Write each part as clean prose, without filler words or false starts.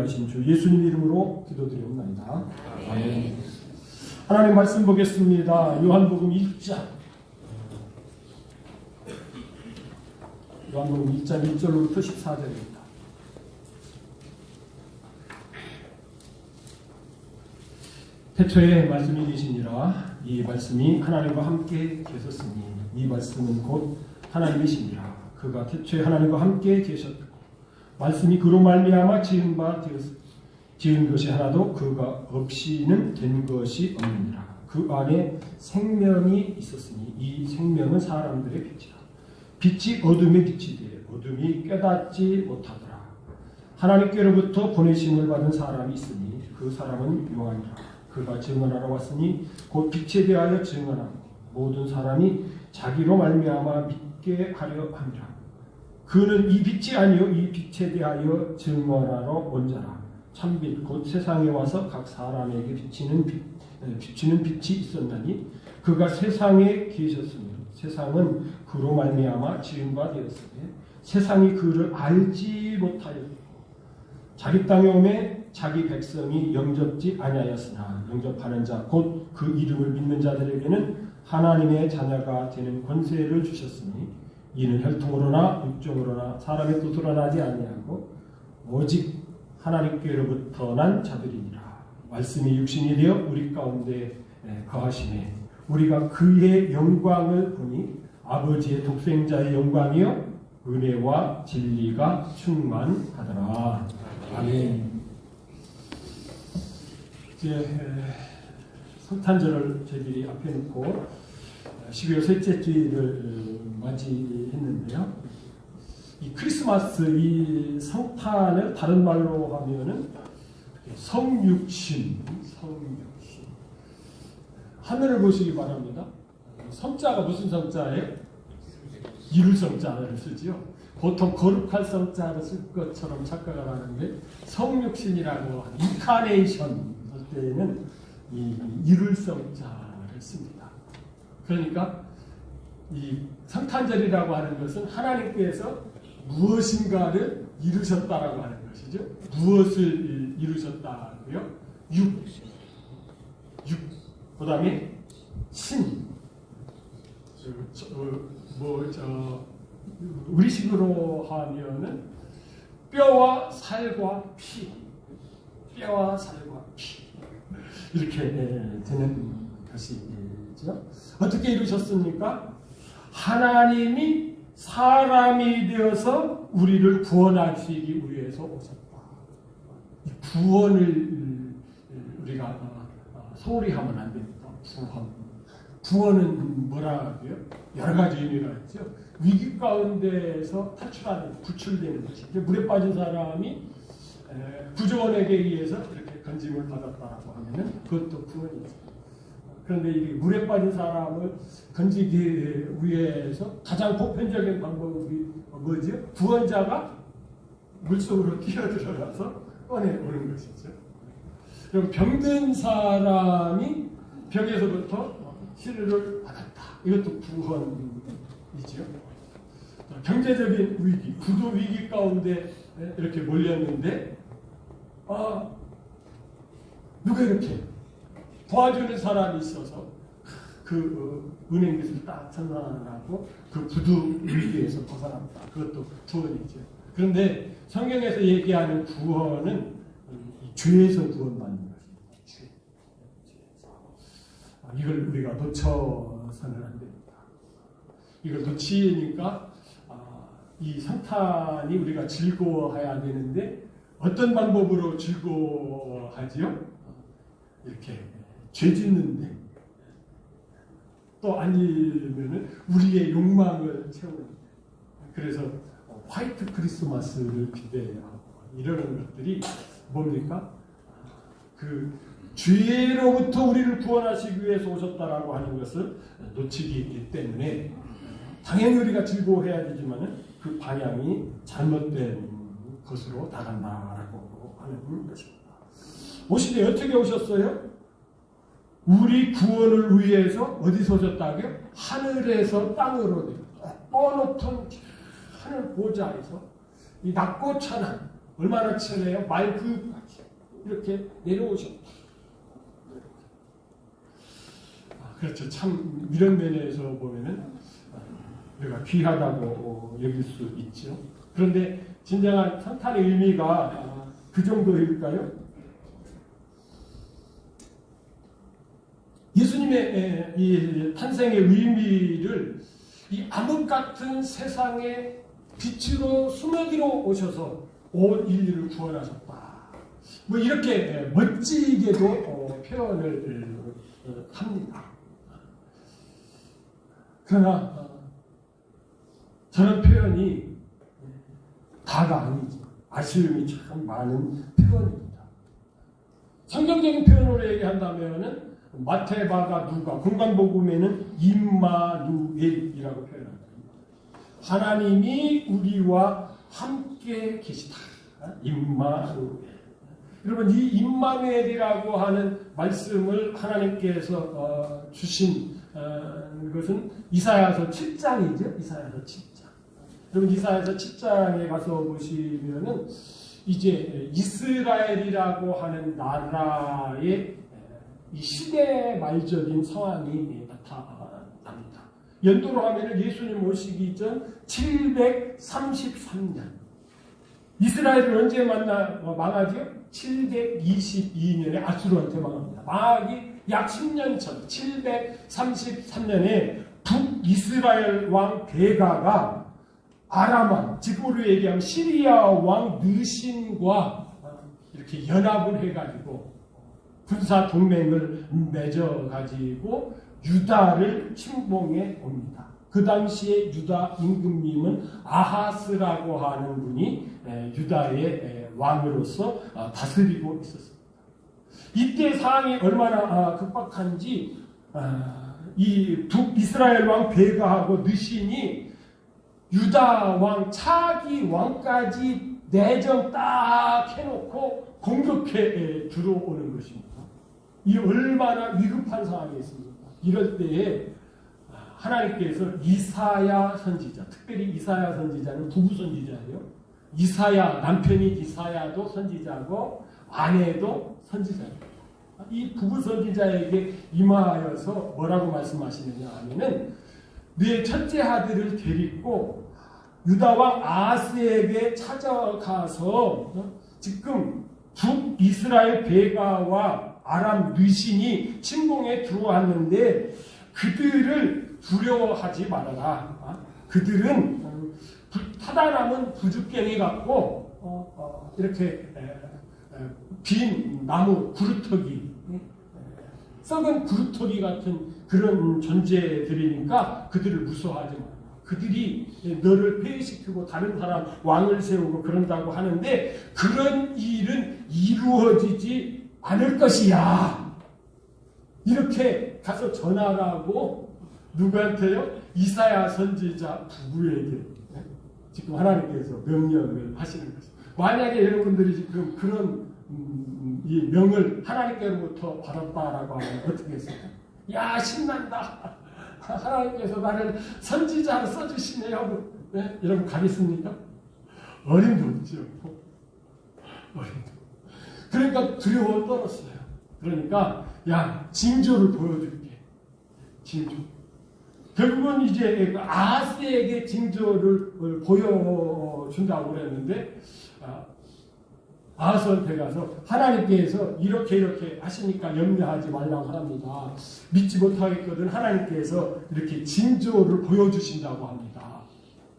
귀하신 주 예수님 이름으로 기도드리옵나이다. 아멘. 하나님 말씀 보겠습니다. 요한복음 1장. 요한복음 1장 1절로부터 14절입니다. 태초에 말씀이 계시니라. 이 말씀이 하나님과 함께 계셨으니 이 말씀은 곧 하나님이시니라. 그가 태초에 하나님과 함께 계셨고 말씀이 그로 말미암아 지은 바 되었으니 지은 것이 하나도 그가 없이는 된 것이 없느니라. 그 안에 생명이 있었으니 이 생명은 사람들의 빛이라. 빛이 어둠의 빛이 되어 어둠이 깨닫지 못하더라. 하나님께로부터 보내심을 받은 사람이 있으니 그 사람은 요한이라. 그가 증언하러 왔으니 곧 빛에 대하여 증언하고 모든 사람이 자기로 말미암아 믿게 하려 함이라. 그는 이 빛이 아니요 이 빛에 대하여 증언하러 온 자라. 참빛 곧 세상에 와서 각 사람에게 비치는 빛이 있었나니 그가 세상에 계셨으며 세상은 그로 말미암아 지은 바 되었으니 세상이 그를 알지 못하였고 자기 땅에 오매 자기 백성이 영접지 아니하였으나 영접하는 자 곧 그 이름을 믿는 자들에게는 하나님의 자녀가 되는 권세를 주셨으니 이는 혈통으로나 육정으로나 사람의 뜻으로 나지 아니하고 오직 하나님께로부터 난 자들이니라. 말씀이 육신이 되어 우리 가운데 거하시매 우리가 그의 영광을 보니 아버지의 독생자의 영광이요 은혜와 진리가 충만하더라. 아멘. 이제 성탄절을 저희들이 앞에 놓고 12월 셋째 주일을 맞이했는데요. 이 크리스마스, 이 성탄을 다른 말로 하면은 성육신. 하늘을 보시기 바랍니다. 성자가 무슨 성자예요? 이룰 성자를 쓰지요. 보통 거룩할 성자를 쓸 것처럼 착각을 하는데 성육신이라고 인카네이션 할 때에는 이 이룰 성자를 씁니다. 그러니까 이 성탄절이라고 하는 것은 하나님께서 무엇인가를 이루셨다라고 하는 것이죠. 무엇을 이루셨다고요? 육. 그 다음에 신. 우리식으로 하면은 뼈와 살과 피. 이렇게 되는 것이죠. 어떻게 이루셨습니까? 하나님이 사람이 되어서 우리를 구원하시기 위해서 오셨다. 이 구원을 우리가 소홀히 하면 안 됩니다. 구원은 뭐라고요? 여러 가지 의미가 있죠. 위기 가운데에서 탈출하는, 구출되는 것이죠. 물에 빠진 사람이 구조원에게 의해서 이렇게 건짐을 받았다라고 하면은 그것도 구원이죠. 그런데 이 물에 빠진 사람을 건지기 위해서 가장 보편적인 방법이 뭐죠? 구원자가 물속으로 뛰어들어가서 꺼내오는 것이죠. 그럼 병든 사람이 벽에서부터 치료를 받았다. 이것도 구원이죠. 경제적인 위기, 구조 위기 가운데 이렇게 몰렸는데 누가 이렇게 도와주는 사람이 있어서 그 은행 빚을 딱 청산하고 그 구두 위기에서 벗어났다. 그것도 구원이죠. 그런데 성경에서 얘기하는 구원은 죄에서 구원받는 것입니다. 죄에서. 이걸 우리가 놓쳐서는 안 됩니다. 이걸 놓치니까 이 성탄이 우리가 즐거워해야 되는데 어떤 방법으로 즐거워하지요? 이렇게 죄 짓는데 또 아니면은 우리의 욕망을 채우는. 그래서 화이트 크리스마스를 기대하고 이러는 것들이 뭡니까? 그 죄로부터 우리를 구원하시기 위해서 오셨다라고 하는 것을 놓치기 때문에 당연히 우리가 즐거워해야 되지만은 그 방향이 잘못된 것으로 나간다라고 하는 것입니다. 오시되 어떻게 오셨어요? 우리 구원을 위해서 어디서 오셨다고요? 하늘에서 땅으로 뻗높은 하늘 보좌에서 이 낮고 천한 얼마나 치열해요? 말그까지 이렇게 내려오셨다. 그렇죠. 참 이런 면에서 보면은 우리가 귀하다고 여길 수 있죠. 그런데 진정한 성탄의 의미가 그 정도일까요? 예수님의 이 탄생의 의미를 이 암흑 같은 세상의 빛으로 스며들어 오셔서 온 인류를 구원하셨다. 뭐 이렇게 멋지게도 표현을 합니다. 그러나 저런 표현이 다가 아니죠. 아쉬움이 참 많은 표현입니다. 성경적인 표현으로 얘기한다면은 마태, 마가, 누가, 공간복음에는 임마누엘이라고 표현합니다. 하나님이 우리와 함께 계시다. 임마누엘. 여러분, 이 임마누엘이라고 하는 말씀을 하나님께서 주신 것은 이사야서 7장이죠. 이사야서 7장. 여러분, 이사야서 7장에 가서 보시면은 이제 이스라엘이라고 하는 나라의 이 시대 말적인 상황이 나타납니다. 연도로 하면 예수님 오시기 전 733년. 이스라엘은 언제 망하죠? 722년에 아수르한테 망합니다. 망하기 약 10년 전 733년에 북이스라엘 왕 베가가 아람 왕, 지금으로 얘기하면 시리아 왕 느신과 이렇게 연합을 해가지고 군사 동맹을 맺어가지고 유다를 침공해 옵니다. 그 당시에 유다 임금님은 아하스라고 하는 분이 유다의 왕으로서 다스리고 있었습니다. 이때 상황이 얼마나 급박한지 이 북이스라엘 왕 베가하고 느신이 유다 왕 차기 왕까지 내정 딱 해놓고 공격해 들어오는 것입니다. 이 얼마나 위급한 상황이 있습니까? 이럴 때에 하나님께서 이사야 선지자, 특별히 이사야 선지자는 부부 선지자예요. 이사야, 남편이 이사야도 선지자고 아내도 선지자입니다. 이 부부 선지자에게 임하여서 뭐라고 말씀하시느냐 하면은 네 첫째 아들을 데리고 유다왕 아하스에게 찾아가서 지금 북이스라엘 베가와 아람 느신이 침공에 들어왔는데 그들을 두려워하지 말아라. 그들은 타다남은 부죽갱이 같고 이렇게 빈 나무 구루터기, 썩은 구루터기 같은 그런 존재들이니까 그들을 무서워하지 마라. 그들이 너를 폐위시키고 다른 사람 왕을 세우고 그런다고 하는데 그런 일은 이루어지지 않을 것이야. 이렇게 가서 전하라고 누구한테요? 이사야 선지자 부부에게 지금 하나님께서 명령을 하시는 것입니다. 만약에 여러분들이 지금 그런 이 명을 하나님께로부터 받았다라고 하면 어떻게 했어요? 야, 신난다. 하나님께서 나를 선지자로 써주시네요. 네? 여러분 가겠습니까? 어림도 없죠. 어림도. 그러니까 두려워 떨었어요. 그러니까 야, 징조를 보여줄게. 징조. 결국은 이제 아하스에게 징조를 보여준다고 그랬는데 아하스한테 가서 하나님께서 이렇게 하시니까 염려하지 말라고 합니다. 믿지 못하겠거든 하나님께서 이렇게 징조를 보여주신다고 합니다.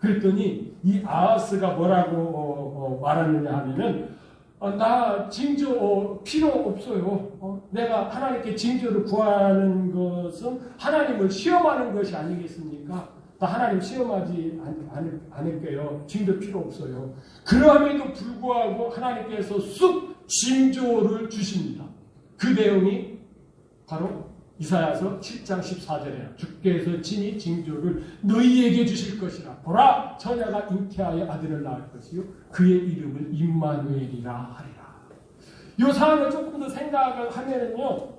그랬더니 이 아하스가 뭐라고 말하느냐 하면은 나 징조 필요 없어요. 내가 하나님께 징조를 구하는 것은 하나님을 시험하는 것이 아니겠습니까? 나 하나님 시험하지 않을게요. 징조 필요 없어요. 그럼에도 불구하고 하나님께서 쑥 징조를 주십니다. 그 내용이 바로 이사야서 7장 14절에 주께서 친히 징조를 너희에게 주실 것이라. 보라, 처녀가 잉태하여 아들을 낳을 것이요 그의 이름을 임마누엘이라 하리라. 이 상황을 조금 더 생각을 하면은요,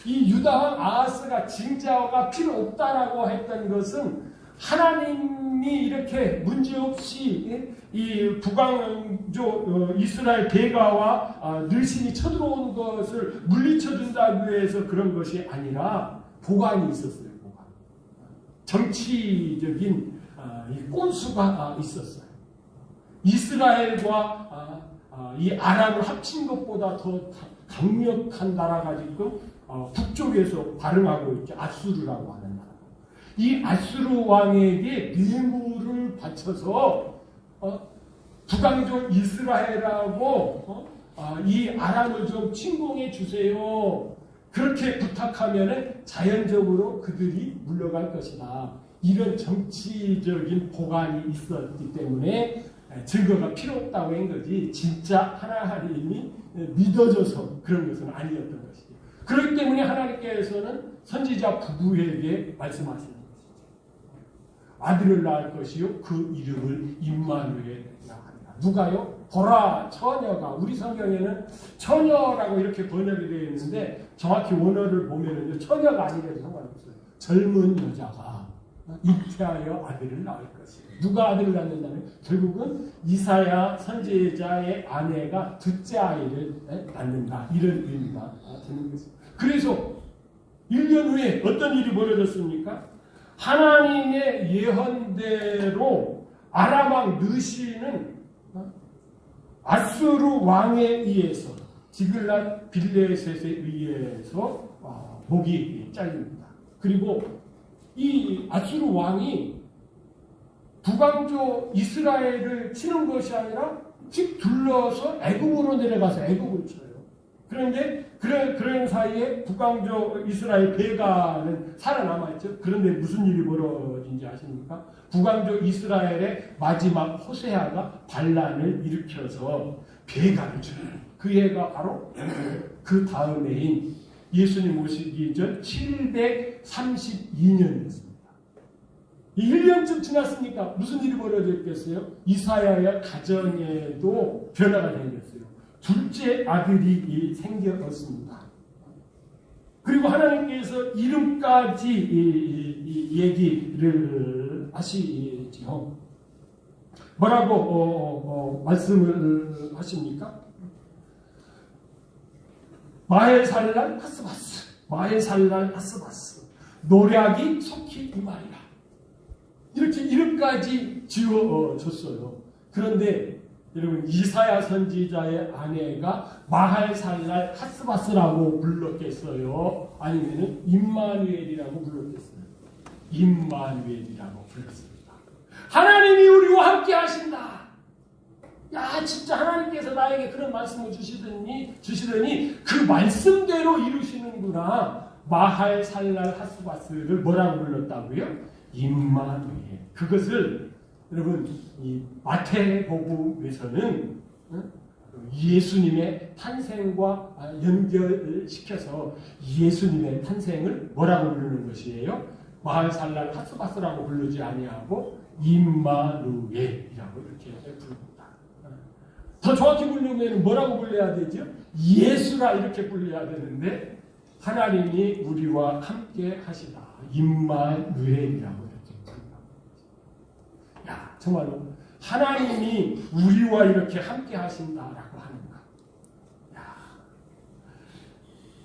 이 유다왕 아하스가 징조가 필요 없다라고 했던 것은 하나님이 이렇게 문제없이 이 북왕조 이스라엘 대가와 느신이 쳐들어온 것을 물리쳐준다고 해서 그런 것이 아니라 보관이 있었어요. 보관. 정치적인 이 꼼수가 있었어요. 이스라엘과 이 아람을 합친 것보다 더 강력한 나라가 지금 북쪽에서 발흥하고 있죠. 아수르라고 하는 나라. 이 아수르 왕에게 뇌물을 바쳐서 북왕조 이스라엘하고 이 아람을 좀 침공해 주세요. 그렇게 부탁하면 자연적으로 그들이 물러갈 것이다. 이런 정치적인 보관이 있었기 때문에 증거가 필요 없다고 한 거지 진짜 하나님이 믿어져서 그런 것은 아니었던 것이죠. 그렇기 때문에 하나님께서는 선지자 부부에게 말씀하시는 것이죠. 아들을 낳을 것이요 그 이름을 임마누엘이라 하리라. 누가요? 보라 처녀가, 우리 성경에는 처녀라고 이렇게 번역이 되어 있는데 정확히 원어를 보면은 처녀가 아니라도 상관없어요. 젊은 여자가 잉태하여 아들을 낳을 것이에요. 누가 아들을 낳는다면 결국은 이사야 선지자의 아내가 둘째 아이를 낳는다. 이런 의미가 되는 것입니다. 그래서 1년 후에 어떤 일이 벌어졌습니까? 하나님의 예언대로 아람 왕 느시는 아수르 왕에 의해서 지글랏 빌레셋에 의해서 목이 잘립니다. 그리고 이 아수르 왕이 북왕조 이스라엘을 치는 것이 아니라 즉 둘러서 애굽으로 내려가서 애굽을 쳐요. 그런데 그런 사이에 북왕조 이스라엘 배가는 살아남았죠. 그런데 무슨 일이 벌어진지 아십니까? 북왕조 이스라엘의 마지막 호세아가 반란을 일으켜서 배가를 쳐요. 그 해가 바로 그 다음 해인 예수님 오시기 전 732년이었습니다. 1년쯤 지났으니까 무슨 일이 벌어졌겠어요? 이사야의 가정에도 변화가 생겼어요. 둘째 아들이 생겼습니다. 그리고 하나님께서 이름까지 얘기를 하시죠. 뭐라고 말씀을 하십니까? 마헬살랄 하스바스, 마헬살랄 하스바스, 노략이 속히 이말이라. 이렇게 이름까지 지어줬어요. 그런데 여러분 이사야 선지자의 아내가 마할살랄 하스바스라고 불렀겠어요? 아니면 임마누엘이라고 불렀겠어요? 임마누엘이라고 불렀습니다. 하나님이 우리와 함께 하신다. 야, 진짜 하나님께서 나에게 그런 말씀을 주시더니 그 말씀대로 이루시는구나. 마할살랄 하스바스를 뭐라고 불렀다고요? 임마누엘. 그것을 여러분 이 마태복음에서는 예수님의 탄생과 연결시켜서 예수님의 탄생을 뭐라고 부르는 것이에요? 마할살랄 하스바스라고 부르지 아니하고 임마누엘이라고 이렇게 부릅니다. 더 정확히 부르면 뭐라고 불러야 되죠? 예수라 이렇게 불러야 되는데 하나님이 우리와 함께 하시다. 임마누엘이라고 이렇게 부릅니다. 야, 정말로 하나님이 우리와 이렇게 함께 하신다라고 하는가. 야,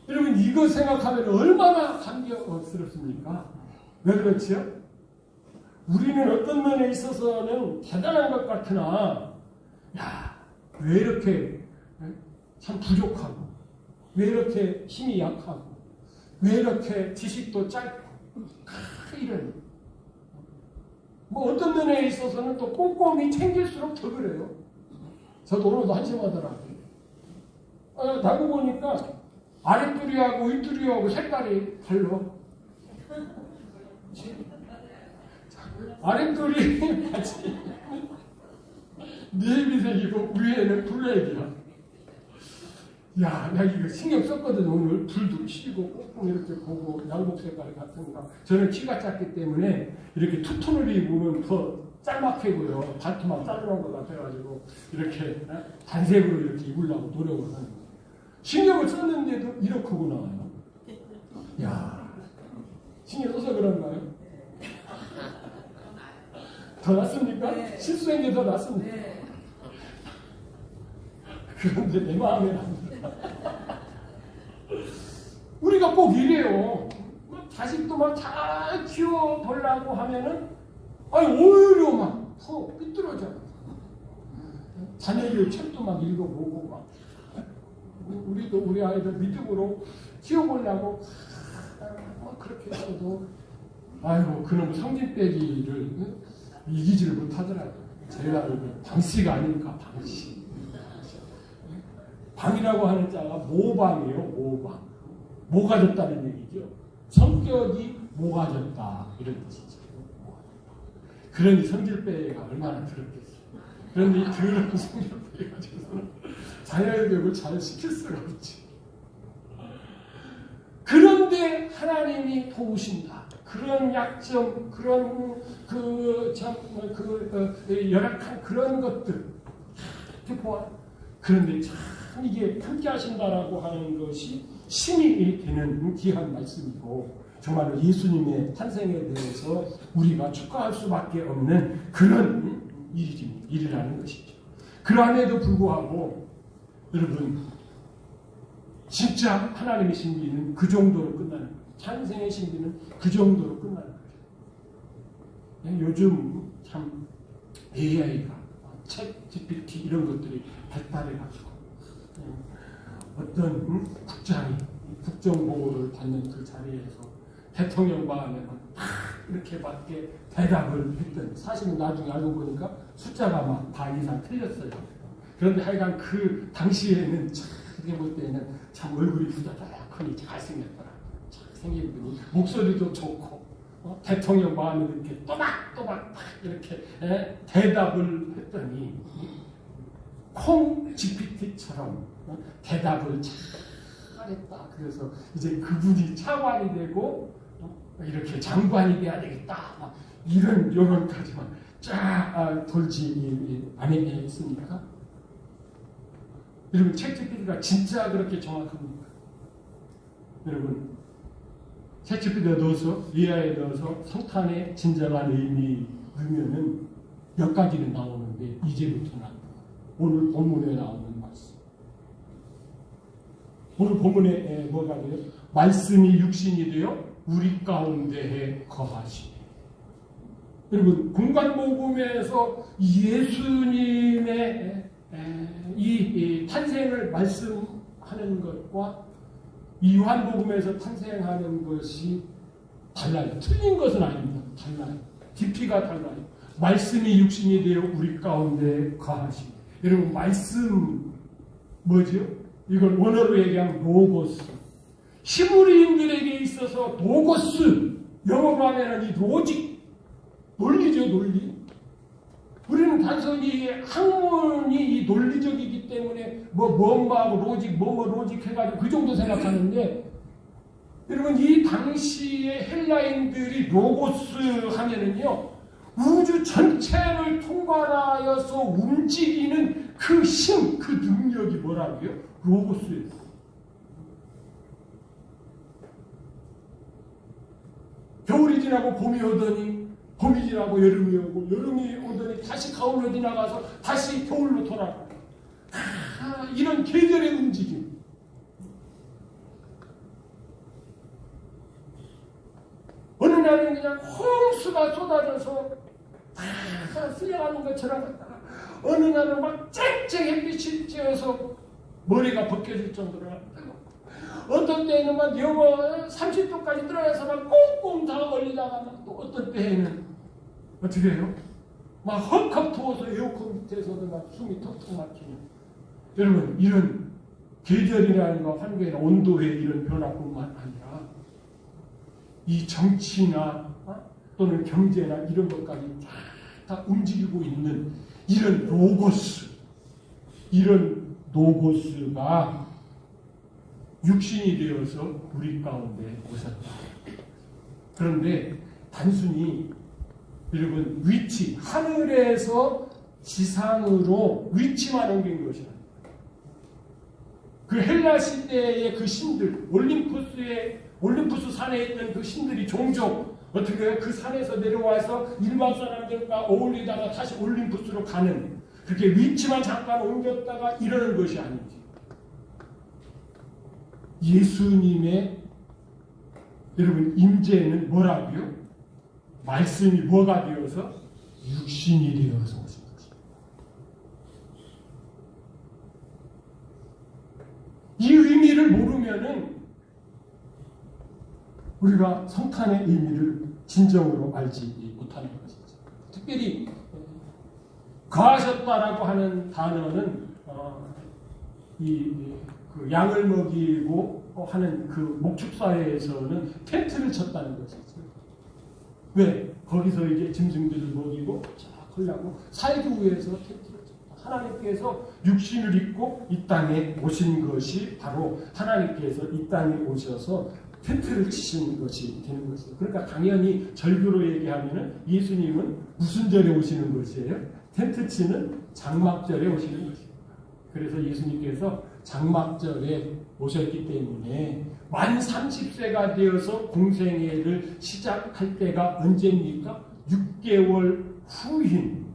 여러분 이거 생각하면 얼마나 감격스럽습니까? 왜 그렇지요? 우리는 어떤 면에 있어서는 대단한 것 같으나 야, 왜 이렇게 참 부족하고 왜 이렇게 힘이 약하고 왜 이렇게 지식도 짧고 이런 뭐 어떤 면에 있어서는 또 꼼꼼히 챙길수록 더 그래요. 저도 오늘도 한심하더라고요. 나고 보니까 아랫두리하고 윗두리하고 색깔이 달라. 아랫두리 같이 네이비색이고 위에는 블랙이야. 야, 나 이거 신경 썼거든. 오늘 불도 켜고 꽁꽁 이렇게 보고 양복 색깔 같은가. 저는 키가 작기 때문에 이렇게 투톤을 입으면 더 짤막해고요. 발톱만 자르는 것 같아가지고 이렇게 단색으로 이렇게 입으려고 노력을 하는 거예요. 신경을 썼는데도 이렇게 하고 나와요. 야, 신경 써서 그런가요? 더 낫습니까? 네. 실수한 게 더 낫습니까? 네. 그런데 내 마음에는 안 들어. 우리가 꼭 이래요. 자식도 막 잘 키워보려고 하면은, 오히려 막 더 삐뚤어져. 자녀들 책도 막 읽어보고, 막. 우리도 우리 아이들 믿음으로 키워보려고, 그렇게 해서도, 그놈 성질 빼기를 이기지를 못하더라고요. 제가 방씨가 아닙니까, 방씨. 방이라고 하는 자가 모방이에요, 모방. 모가졌다는 얘기죠. 성격이 모가졌다, 이런 뜻이죠. 그러니 성질빼가 얼마나 더럽겠어요. 그런데 이 더러운 성질빼 가지고서는 자녀의 교육을 잘 시킬 수가 없지. 그런데 하나님이 도우신다. 그런 약점, 그런 열악한 그런 것들 이렇게 보아. 그런데 참 이게 함께 하신다라고 하는 것이 힘이 되는 귀한 말씀이고, 정말로 예수님의 탄생에 대해서 우리가 축하할 수밖에 없는 그런 일이라는 것이죠. 그럼에도 불구하고 여러분, 진짜 하나님의 신비는 그 정도로 끝나는 거예요. 탄생의 신비는 그 정도로 끝나는 거예요. 요즘 참 AI가 챗 GPT 이런 것들이 발달해가지고 어떤 국장이 국정보고를 받는 그 자리에서 대통령 마음에 이렇게 밖에 대답을 했더니, 사실은 나중에 알고 보니까 숫자가 막 다 이상 틀렸어요. 그런데 하여간 그 당시에는 그게 볼 때는 참 얼굴이 후다닥하니 잘생겼더라. 생긴 분이 목소리도 좋고 대통령 마음에 이렇게 또박또박 이렇게 대답을 했더니 콩 GPT처럼 대답을 잘했다. 그래서 이제 그분이 차관이 되고 이렇게 장관이 돼야 되겠다. 막 이런 여론까지만 쫙 돌지 아니겠습니까? 여러분, 챗GPT가 진짜 그렇게 정확합니까? 여러분, 챗GPT에 넣어서 리아에 넣어서 성탄의 진정한 의미 넣으면은 몇 가지는 나오는데 이제부터 나옵니다. 오늘 본문에 나오는 말씀. 오늘 본문에 뭐가 돼요? 말씀이 육신이 되어 우리 가운데에 거하시네. 여러분, 공간복음에서 예수님의 이 탄생을 말씀하는 것과 요한복음에서 탄생하는 것이 달라요. 틀린 것은 아닙니다. 달라요. 깊이가 달라요. 말씀이 육신이 되어 우리 가운데 거하시네. 여러분, 말씀 뭐죠? 이걸 원어로 얘기하면 로고스. 히브리인들에게 있어서 로고스, 영어로 하면 이 로직, 논리죠, 논리. 우리는 단순히 학문이 이 논리적이기 때문에 뭐하고 로직, 로직 해가지고 그 정도 생각하는데, 여러분, 이 당시에 헬라인들이 로고스 하면은요, 우주 전체를 통괄하여서 움직이는 그 힘, 그 능력이 뭐라고요? 로고스예요. 겨울이 지나고 봄이 오더니, 봄이 지나고 여름이 오고, 여름이 오더니 다시 가을로 지나가서 다시 겨울로 돌아가고, 이런 계절의 움직임. 어느 날은 그냥 홍수가 쏟아져서 쓸려가는 것처럼 갔다가, 어느 날은 막 쨍쨍 햇빛이 쬐어서 머리가 벗겨질 정도로 어떤 때에는 막 영하 30도까지 들어가서 막 꽁꽁 다 얼리다가, 또 어떤 때에는 어떻게 해요? 막 헉헉 더워서 에어컨 밑에서도 막 숨이 턱턱 막히는. 여러분, 이런 계절이라는 거, 환경이나 온도의 이런 변화뿐만 아니라 이 정치나 또는 경제나 이런 것까지 다 움직이고 있는 이런 로고스, 이런 로고스가 육신이 되어서 우리 가운데 오셨다. 그런데 단순히 여러분, 위치, 하늘에서 지상으로 위치만 옮긴 것이 아닙니다. 그 헬라 시대의 그 신들, 올림푸스 산에 있던 그 신들이 종종 어떻게 해요? 그 산에서 내려와서 일반 사람들과 어울리다가 다시 올림푸스로 가는, 그렇게 위치만 잠깐 옮겼다가 이러는 것이 아니지. 예수님의 여러분 임재는 뭐라고요? 말씀이 뭐가 되어서? 육신이 되어서 오신 것입니다. 이 의미를 모르면은 우리가 성탄의 의미를 진정으로 알지 못하는 것이죠. 특별히 거하셨다라고 하는 단어는 그 양을 먹이고 하는 그 목축사회에서는 텐트를 쳤다는 것이죠. 왜? 거기서 이제 짐승들을 먹이고 쫙 하려고 살기 위해서 텐트를 쳤다. 하나님께서 육신을 입고 이 땅에 오신 것이 바로 하나님께서 이 땅에 오셔서 텐트를 치신 것이 되는 것이죠. 그러니까 당연히 절규로 얘기하면은 예수님은 무슨 절에 오시는 것이에요? 텐트 치는 장막절에 오시는 것입니다. 그래서 예수님께서 장막절에 오셨기 때문에 만 30세가 되어서 공생애를 시작할 때가 언제입니까? 6개월 후인,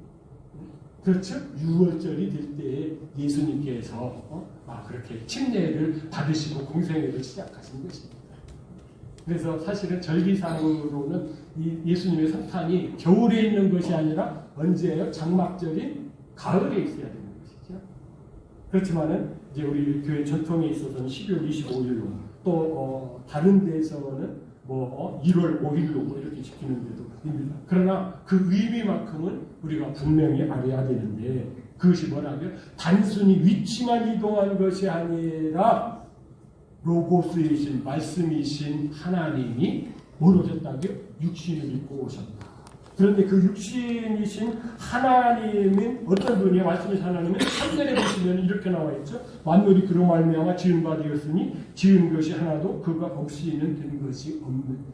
그렇죠? 6월절이 될 때에 예수님께서 그렇게 침례를 받으시고 공생애를 시작하신 것입니다. 그래서 사실은 절기상으로는 이 예수님의 성탄이 겨울에 있는 것이 아니라 언제예요? 장막절인 가을에 있어야 되는 것이죠. 그렇지만은 이제 우리 교회 전통에 있어서는 12월 25일로 또 다른 데서는 1월 5일로 이렇게 지키는데도 있습니다. 그러나 그 의미만큼은 우리가 분명히 알아야 되는데 그것이 뭐라고요? 단순히 위치만 이동한 것이 아니라 로고스이신 말씀이신 하나님이 뭘 오셨다고요? 육신을 입고 오셨다. 그런데 그 육신이신 하나님은 어떤 분이에요? 말씀이신 하나님은 3절에 보시면 이렇게 나와 있죠. 만물이 그로 말미암아 지은 바 되었으니 지은 것이 하나도 그가 없이는 된 것이 없는.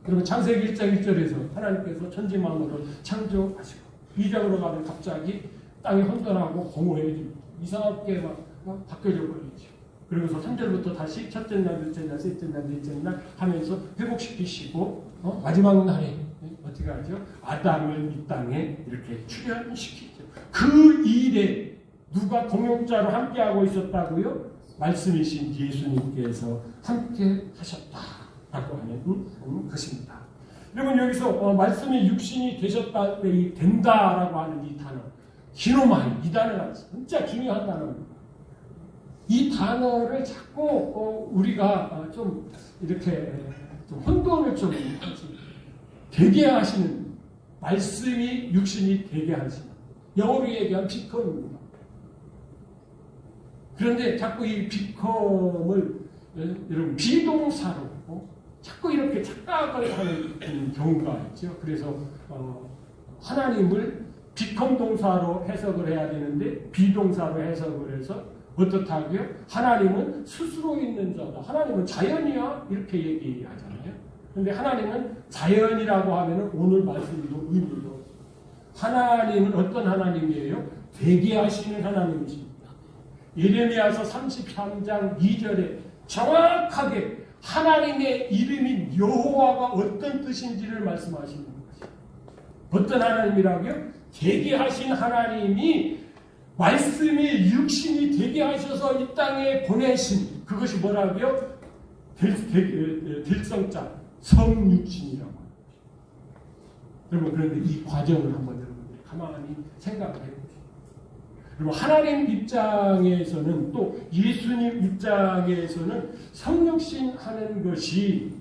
그러면 창세기 1장 1절에서 하나님께서 천지 만물을 창조하시고 2장으로 가면 갑자기 땅이 혼돈하고 공허해지고 이상하게 막 바뀌어져 버리죠. 그리고서 3절부터 다시 첫째 날, 둘째 날, 셋째 날, 넷째 날 하면서 회복시키시고 마지막 날에 어떻게 하죠? 아담을 이 땅에 이렇게 출현시키죠. 그 일에 누가 동역자로 함께하고 있었다고요? 말씀이신 예수님께서 함께 하셨다라고 하는 것입니다. 여러분 여기서 말씀이 육신이 되셨다, 이 된다라고 하는 이 단어, 기노마이, 이 단어가 진짜 중요한 단어입니다. 이 단어를 자꾸 우리가 좀 이렇게 좀 혼돈을 좀 되게 하시는, 말씀이 육신이 되게 하시는, 영어로 얘기하면 비컴입니다. 그런데 자꾸 이 비컴을 여러분 비동사로 자꾸 이렇게 착각을 하는 경우가 있죠. 그래서 하나님을 비컴 동사로 해석을 해야 되는데 비동사로 해석을 해서 어떻다고요? 하나님은 스스로 있는 자다. 하나님은 자연이야? 이렇게 얘기하잖아요. 그런데 하나님은 자연이라고 하면 오늘 말씀도 의미도 하나님은 어떤 하나님이에요? 되게 하시는 하나님이십니다. 예레미야서 33장 2절에 정확하게 하나님의 이름인 여호와가 어떤 뜻인지를 말씀하시는 것이죠. 어떤 하나님이라고요? 되게 하신 하나님이 말씀이 육신이 되게 하셔서 이 땅에 보내신 그것이 뭐라고요? 될성자 성육신이라고 합니다. 여러분 그런데 이 과정을 한번 여러분들이 가만히 생각을 해보세요. 그리고 하나님 입장에서는 또 예수님 입장에서는 성육신 하는 것이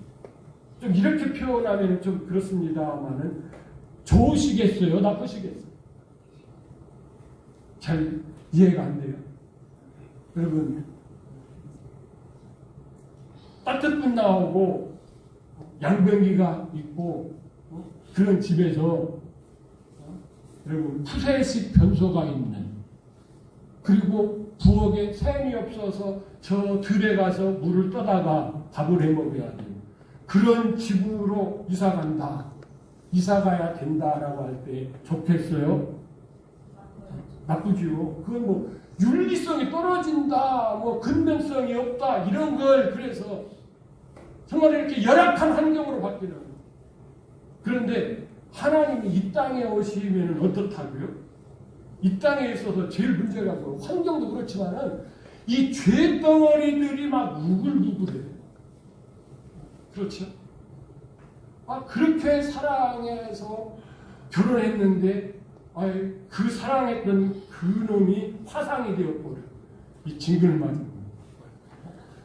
좀 이렇게 표현하면 좀 그렇습니다만은 좋으시겠어요? 나쁘시겠어요? 잘 이해가 안 돼요. 여러분 따뜻한 나오고 양변기가 있고 그런 집에서 여러분 푸세식 변소가 있는, 그리고 부엌에 샘이 없어서 저 들에 가서 물을 떠다가 밥을 해 먹어야 돼요. 그런 집으로 이사 간다, 이사 가야 된다라고 할 때 좋겠어요? 나쁘지요. 그건 뭐 윤리성이 떨어진다, 뭐 근면성이 없다 이런 걸 그래서 정말 이렇게 열악한 환경으로 바뀌는 거예요. 그런데 하나님이 이 땅에 오시면 어떻다고요? 이 땅에 있어서 제일 문제가 뭐 환경도 그렇지만은 이 죄덩어리들이 막 우글우글해요. 그렇죠? 그렇게 사랑해서 결혼했는데 그 사랑했던 그 놈이 화상이 되어버려요. 이 징글맞은 놈.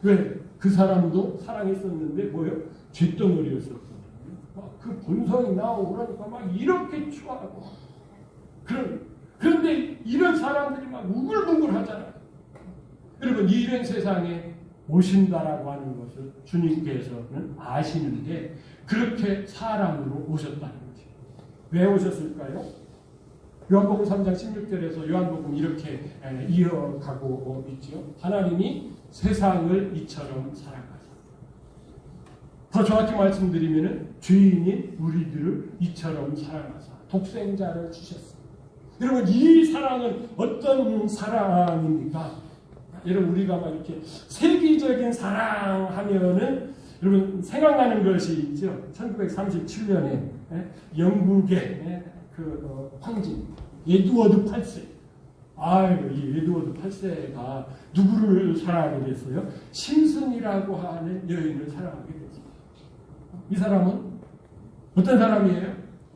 왜? 그 사람도 사랑했었는데 뭐요? 죄덩어리였었거든요. 그 본성이 나오고 그러니까 막 이렇게 추하고 그런데 이런 사람들이 막 우글우글 하잖아요. 여러분 이런 세상에 오신다라고 하는 것을 주님께서는 아시는데 그렇게 사람으로 오셨다는 거죠. 왜 오셨을까요? 요한복음 3장 16절에서 요한복음 이렇게 이어가고 있죠. 하나님이 세상을 이처럼 사랑하셨다. 더 정확히 말씀드리면 죄인인 우리들을 이처럼 사랑하사 독생자를 주셨습니다. 여러분 이 사랑은 어떤 사랑입니까? 여러분 우리가 막 이렇게 세계적인 사랑하면은 여러분 생각나는 것이 있죠. 1937년에 영국의 황진 에드워드 8세. 이 에드워드 8세가 누구를 사랑하게 됐어요? 심슨이라고 하는 여인을 사랑하게 됐습니다. 이 사람은 어떤 사람이에요?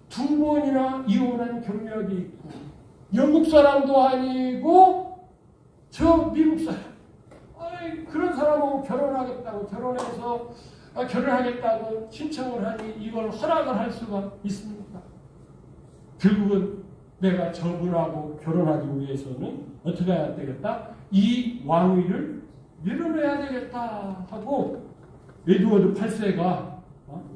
2번이나 이혼한 경력이 있고 영국 사람도 아니고 저 미국 사람. 그런 사람하고 결혼하겠다고 결혼하겠다고 신청을 하니 이걸 허락을 할 수가 있습니까? 결국은 내가 저분하고 결혼하기 위해서는 어떻게 해야 되겠다? 이 왕위를 내려놔야 되겠다 하고 에드워드 8세가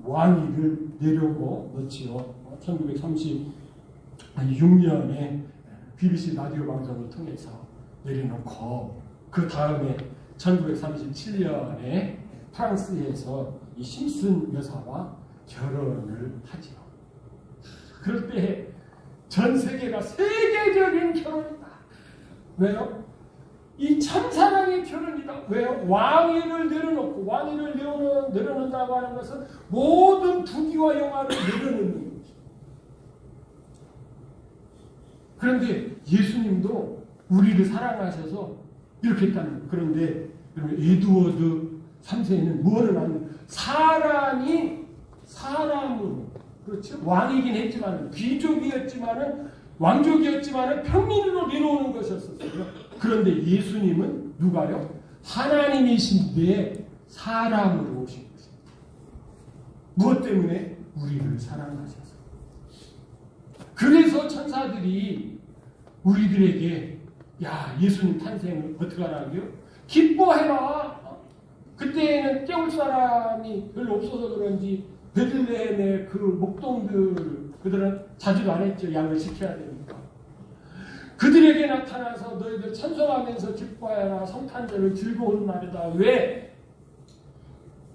왕위를 내려놓지요. 1936년에 BBC 라디오 방송을 통해서 내려놓고 그 다음에 1937년에 프랑스에서 이 심슨 여사와 결혼을 하죠. 그럴 때 전 세계가 세계적인 결혼이다. 왜요? 이 참사랑의 결혼이다. 왜요? 왕위를 내려놓고 왕위를 내려놓는다고 하는 것은 모든 부귀와 영화를 내려놓는 거죠. 그런데 예수님도 우리를 사랑하셔서 이렇게 했다는 거예요. 그런데 에드워드 3세는 뭐를 하는 사람이 사람으로 그렇죠? 왕이긴 했지만 귀족이었지만은 왕족이었지만은 평민으로 내려오는 것이었어요. 그런데 예수님은 누가요? 하나님이신데 사람으로 오신 것입니다. 무엇 때문에? 우리를 사랑하셔서. 그래서 천사들이 우리들에게 예수님 탄생을 어떻게 하라고요? 기뻐해라. 그때는 깨울 사람이 별로 없어서 그런지 베들레헴의 그 목동들은 자주도 안 했죠. 양을 지켜야 되니까. 그들에게 나타나서 너희들 찬송하면서 기뻐해라. 성탄절을 즐거운 날이다. 왜?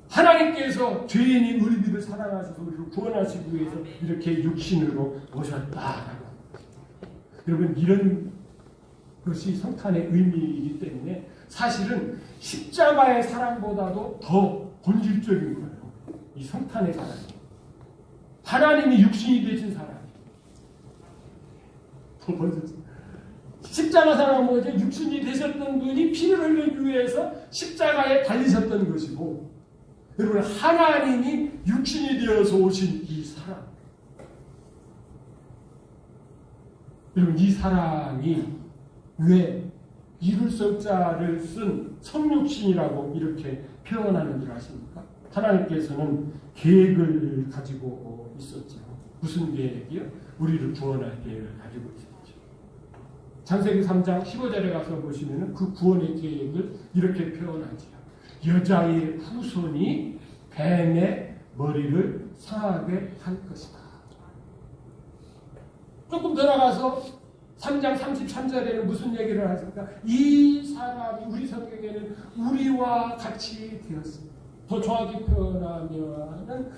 하나님께서 죄인인 우리들을 사랑하셔서 우리를 구원하시기 위해서 이렇게 육신으로 오셨다. 여러분 이런 것이 성탄의 의미이기 때문에 사실은 십자가의 사랑보다도 더 본질적인 거예요. 이 성탄의 사랑이. 하나님이 육신이 되신 사랑이. 더 본질적. 십자가 사랑은 뭐죠? 육신이 되셨던 분이 피를 흘리기 위해서 십자가에 달리셨던 것이고 여러분 하나님이 육신이 되어서 오신 이 사랑. 여러분 이 사랑이 왜 이룰 성자를 쓴 성육신이라고 이렇게 표현하는 줄 아십니까? 하나님께서는 계획을 가지고 있었죠. 무슨 계획이요? 우리를 구원할 계획을 가지고 있었죠. 창세기 3장 15절에 가서 보시면 그 구원의 계획을 이렇게 표현하죠. 여자의 후손이 뱀의 머리를 상하게 할 것이다. 조금 더 나가서 3장 33절에는 무슨 얘기를 하십니까? 이 사람이 우리 성경에는 우리와 같이 되었습니다. 더 정확히 표현하면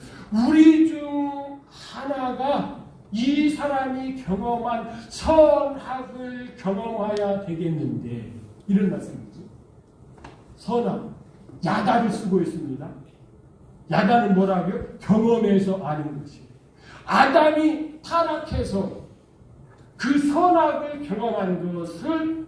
우리 중 하나가 이 사람이 경험한 선악을 경험해야 되겠는데 이런 말씀이죠. 선악, 야다를 쓰고 있습니다. 야다는 뭐라고요? 경험에서 아는 것이에요. 아담이 타락해서 그 선악을 경험한 것을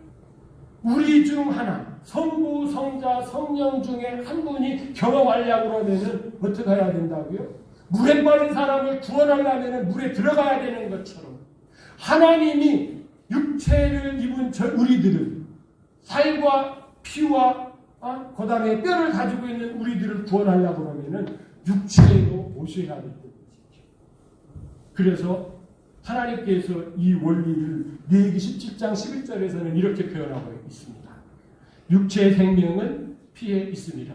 우리 중 하나, 성부, 성자, 성령 중에 한 분이 경험하려고 하면은 어떻게 해야 된다고요? 물에 빠진 사람을 구원하려면 물에 들어가야 되는 것처럼 하나님이 육체를 입은 우리들을 살과 피와 그 다음에 뼈를 가지고 있는 우리들을 구원하려고 하면은 육체로 오셔야 되는 것이죠. 그래서 하나님께서 이 원리를 레위기 17장 11절에서는 이렇게 표현하고 있습니다. 육체의 생명은 피에 있습니다.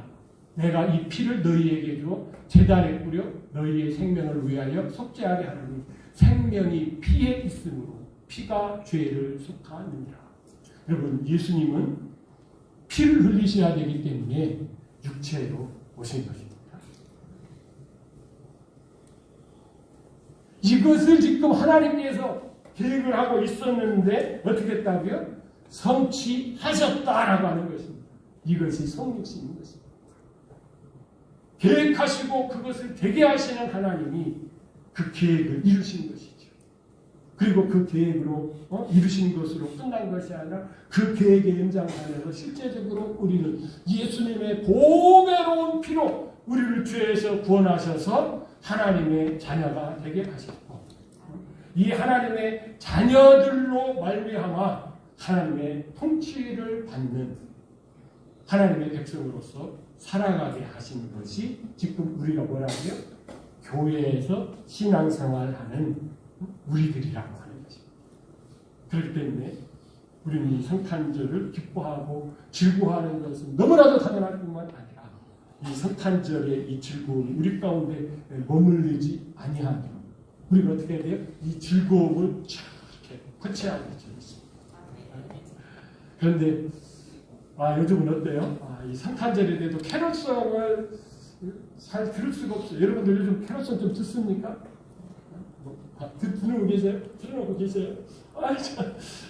내가 이 피를 너희에게 줘 제단에 뿌려 너희의 생명을 위하여 속죄하게 하느니 생명이 피에 있으므로 피가 죄를 속하느니라. 여러분, 예수님은 피를 흘리셔야 되기 때문에 육체로 오신 것입니다. 이것을 지금 하나님께서 계획을 하고 있었는데 어떻게 했다고요? 성취하셨다라고 하는 것입니다. 이것이 성육신인 것입니다. 계획하시고 그것을 되게 하시는 하나님이 그 계획을 이루신 것이죠. 그리고 그 계획으로 이루신 것으로 끝난 것이 아니라 그 계획의 연장선에서 실제적으로 우리는 예수님의 보배로운 피로 우리를 죄에서 구원하셔서 하나님의 자녀가 되게 하셨고 이 하나님의 자녀들로 말미암아 하나님의 통치를 받는 하나님의 백성으로서 살아가게 하시는 것이 지금 우리가 뭐라고요? 교회에서 신앙생활하는 우리들이라고 하는 것입니다. 그렇기 때문에 우리는 이 성탄절을 기뻐하고 즐거워하는 것은 너무나도 당연할 뿐만 아니라 이 성탄절의 이 즐거움이 우리 가운데 머물리지 아니하며 우리가 어떻게 해야 돼요? 이 즐거움을 이렇게 거쳐야 되죠. 그런데 요즘은 어때요? 이 성탄절에 대해서 캐롤송을 잘 들을 수가 없어요. 여러분들 요즘 캐롤송 좀 듣습니까? 듣는 거 계세요? 틀어놓고 계세요?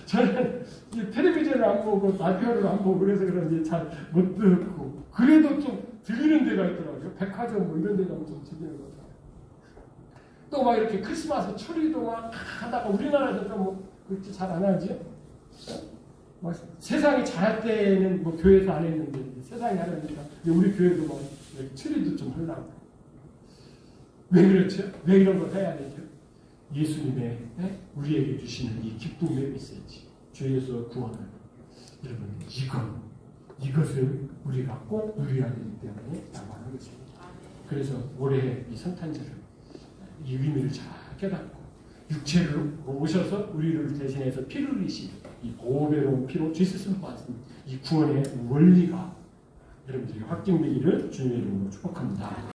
저는 텔레비전을 안 보고 라디오를 안 보고 그래서 그런지 잘 못 듣고 그래도 좀 들리는 데가 있더라고요. 백화점 뭐 이런 데 가면 좀 들리는 것 같아요. 또 막 이렇게 크리스마스 추리도 막 하다가 우리나라에서 좀 뭐 그렇게 잘 안 하지? 막 세상이 잘할 때는 뭐 교회에서 안 했는데 세상이 안 하니까 우리 교회도 막 추리도 좀 하려고. 왜 그렇죠? 왜 이런 걸 해야 되죠? 예수님의 우리에게 주시는 이 기쁨의 메시지, 죄에서 구원을 여러분 이것을 우리가 꼭 누려야 되기 때문에 나가는 것입니다. 그래서 올해 이 성탄절을 이 의미를 잘 깨닫고 육체로 오셔서 우리를 대신해서 피를 흘리신 이 보배로운 피로 죄씻음 받은 이 구원의 원리가 여러분들이 확증되기를 주님의 이름으로 축복합니다.